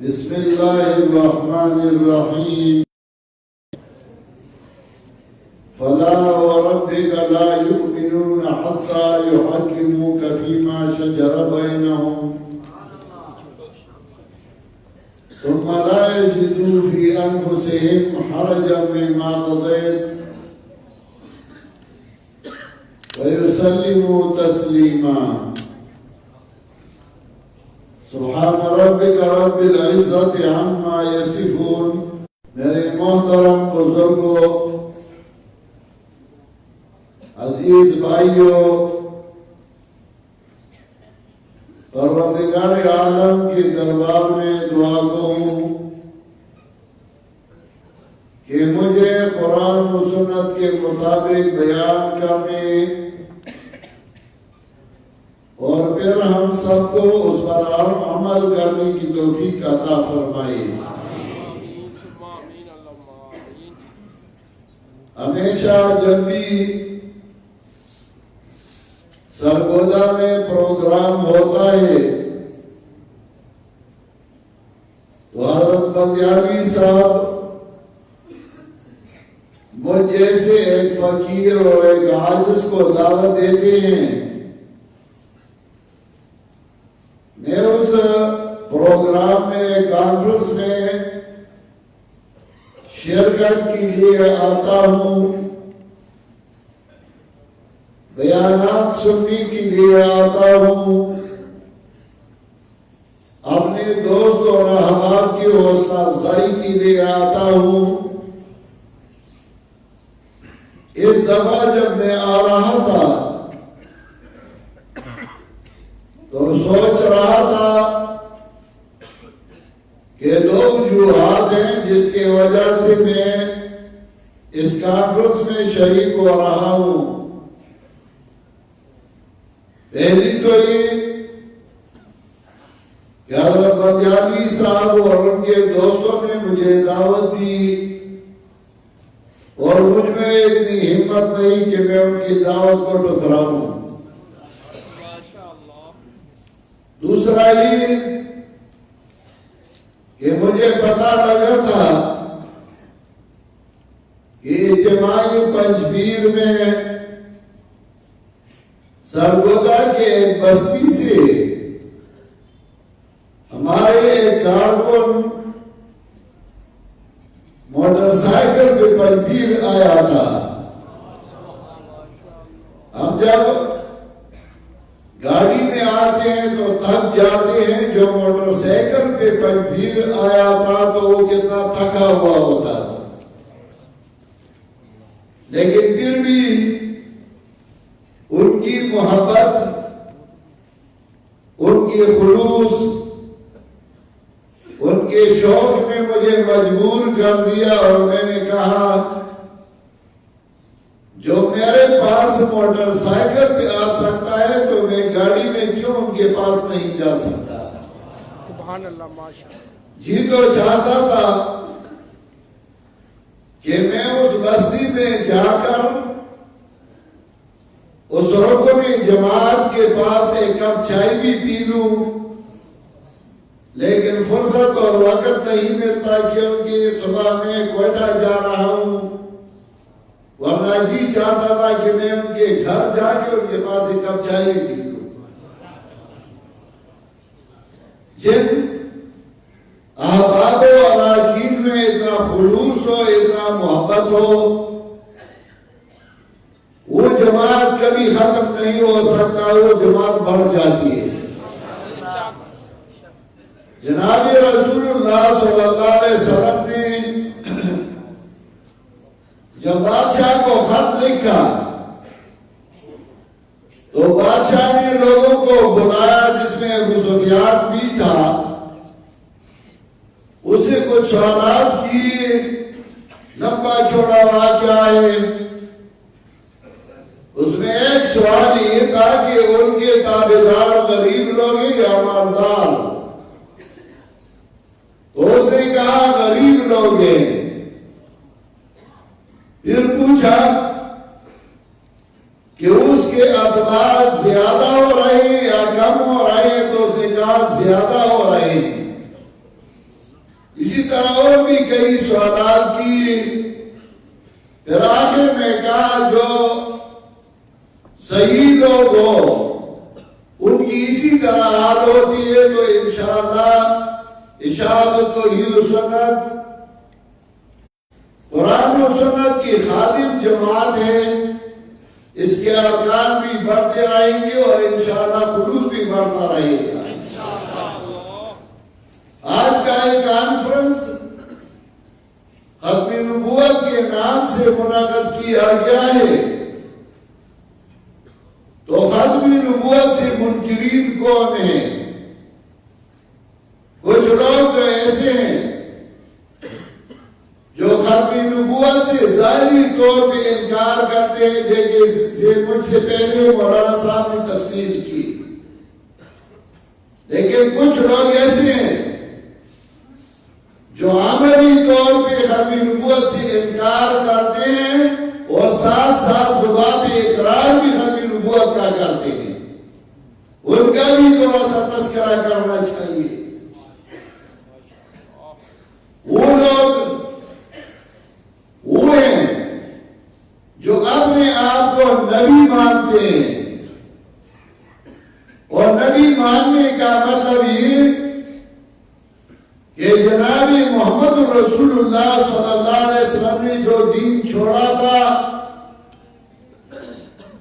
بسم الله الرحمن الرحيم فلا وربك لا يؤمنون حتى يحكموك فيما شجر بينهم ثم لا يجدوا في أنفسهم حرجا مما قضيت ويسلموا تسليما سبحان ربك رب العزة عما يصفون. میرے محترم بزرگوں، عزیز بھائیوں، پروردگار عالم کے دربار میں دعا گو ہوں کہ مجھے قرآن و سنت کے مطابق بیان کرنے اور پھر ہم سب کو اس پر عمل کرنے کی توفیق عطا فرمائے. ہمیشہ جب بھی سرگودا میں پروگرام ہوتا ہے تو حضرت بندیالوی صاحب مجھ جیسے ایک فقیر اور ایک عاجز کو دعوت دیتے ہیں. میں اس پروگرام میں کانفرنس میں شرکت کے لیے آتا ہوں، بیانات سننے کے لیے آتا ہوں، اپنے دوست اور احباب کی حوصلہ افزائی کے لیے آتا ہوں. اس دفعہ جب میں آ رہا تھا تو سوچ رہا تھا کہ دو وجوہات ہیں جس کی وجہ سے میں اس کانفرنس میں شریک ہو رہا ہوں. پہلی تو یہ کہ حضرت بندیالوی صاحب اور ان کے دوستوں نے مجھے دعوت دی اور مجھ میں اتنی ہمت نہیں کہ میں ان کی دعوت کو ٹکراؤں. دوسرا یہ کہ مجھے پتا لگا تھا کہ اجتماعی پنجبیر میں سرگودا کے ایک بستی سے ہمارے ایک کارکن موٹر سائیکل پہ پنجبیر آیا تھا. ہم جب گاڑی میں آتے ہیں تو تھک جاتے ہیں، جو موٹر سائیکل پہ پنجبیر آیا تھا تو وہ کتنا تھکا ہوا ہوتا تھا، لیکن پھر بھی ان کی محبت، ان کی خلوص، ان کے شوق نے مجھے مجبور کر دیا اور میں نے کہا جو میرے پاس موٹر سائیکل پہ آ سکتا ہے تو میں گاڑی میں کیوں ان کے پاس نہیں جا سکتا. سبحان اللہ، ماشاءاللہ. جی تو چاہتا تھا کہ میں اس بستی میں جا کر اس رکن جماعت کے پاس ایک کپ چائے بھی پی لوں، لیکن فرصت اور وقت نہیں ملتا کیونکہ صبح میں کوئٹہ جا رہا ہوں، ورنہ جی چاہتا تھا کہ میں ان کے گھر جا کے ان کے پاس ایک کپ چائے پی لوں. جن احباب و اراکین میں اتنا خلوص ہو، اتنا محبت ہو، وہ جماعت کبھی ختم نہیں ہو سکتا، وہ جماعت بڑھ جاتی ہے. جناب رسول اللہ صلی اللہ علیہ وسلم نے جب بادشاہ کو خط لکھا تو بادشاہ نے لوگوں کو بلایا، جس میں ابو سفیان بھی تھا. اسے کچھ سوالات کیے، لمبا چوڑا واقعہ ہے. اس میں ایک سوال یہ تھا کہ ان کے تابعدار غریب لوگ ہیں یا مالدار. تو اس نے کہا غریب لوگ ہیں. پھر پوچھا کہ اس کے اتباع زیادہ ہو رہے ہیں یا کم ہو رہے ہیں، تو اس نے کہا زیادہ ہو رہے ہیں. سوالات کی، پھر آخر میں کہا جو صحیح لوگ ہو ان کی اسی طرح حال ہوتی ہے، تو انشاءاللہ اشاعت توحید و سنت قرآن و سنت کی خادم جماعت ہے، اس کے ارکان بھی بڑھتے رہیں گے اور انشاءاللہ خلوص بھی بڑھتا رہے گا۔ آج کا ایک کانفرنس ختم نبوت کے نام سے منعقد کیا گیا ہے، تو ختم نبوت سے منکرین کون ہیں؟ کچھ لوگ تو ایسے ہیں جو ختم نبوت سے ظاہری طور پہ انکار کرتے ہیں، جیسے مجھ سے پہلے مولانا صاحب نے تفصیل کی، لیکن کچھ لوگ ایسے ہیں جو عملی طور پہ ختم نبوت سے انکار کرتے ہیں اور ساتھ ساتھ زبان پہ اقرار بھی ختم نبوت کا کرتے ہیں، ان کا بھی تھوڑا سا تذکرہ کرنا چاہیے۔ وہ لوگ وہ ہیں جو اپنے آپ کو نبی مانتے ہیں، اور نبی ماننے کا مطلب یہ کہ جناب محمد رسول اللہ صلی اللہ علیہ وسلم نے جو دین چھوڑا تھا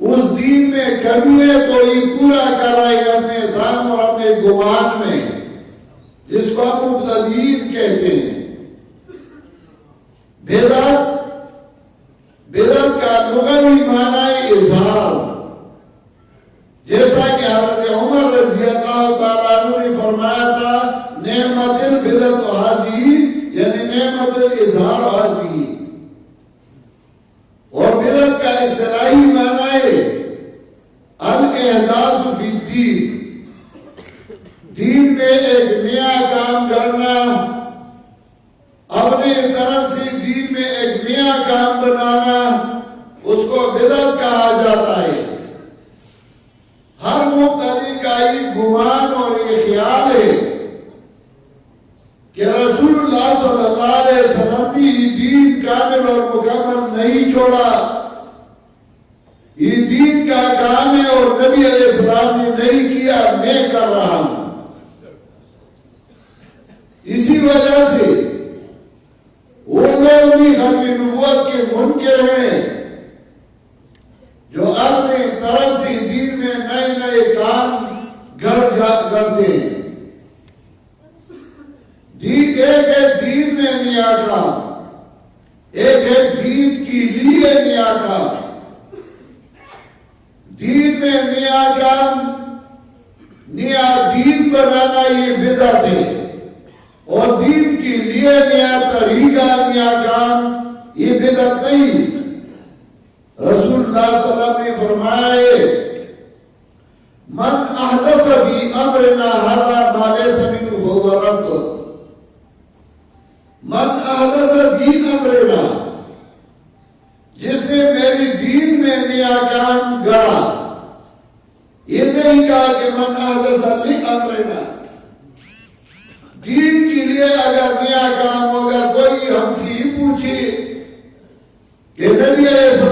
اس دین میں کمی ہے تو یہ پورا کر رہے ہیں اپنے ذہن اور اپنے گمان میں، جس کو ہم مبتدئین کہتے ہیں۔ بدعت کا لغوی معنی ہے اظہار، جیسا کہ حضرت عمر رضی اللہ تعالیٰ عنہ نے فرمایا تھا نعمت البدعۃ ھذہ، یعنی نعمت الاظہار ھذہ، اور بدعت کا اصطلاحی معنی ہے الاحداث فی الدین، دین میں ایک نیا کام کرنا، اپنے طرف سے دین میں ایک نیا کام بنانا، اس کو بدعت کہا جاتا ہے۔ ہر مبتدی کا یہ گمان اور یہ خیال ہے کہ رسول اللہ صلی اللہ علیہ وسلم نے یہ دین کامل اور مکمل نہیں چھوڑا، یہ دین کا کام ہے اور نبی علیہ السلام نے نہیں کیا، میں کر رہا ہوں۔ اسی وجہ سے وہ لوگ بھی ختم نبوت کے منکر ہیں جو اپنے طرف سے دین میں نئے نئے کام گڑھتے ہیں۔ ایک ہے دین میں نیا کام، ایک ہے دین کی لیے نیا کام۔ دین میں نیا کام، نیا دین بنانا یہ بدعت ہے، اور دین کے لیے نیا طریقہ نیا کام یہ بدعت نہیں۔ رسول اللہ صلی اللہ علیہ وسلم نے فرمایا ہے من احدث فی امرنا ھذا ما لیس منہ فہو رد، من احدث فی امرنا، جس نے میری دین میں نیا کام گڑا، یہ نہیں کہا کہ من احدث لی امرنا، دین کے لیے اگر نیا کام، اگر کوئی ہم سے ہی پوچھے کہ نبی علیہ السلام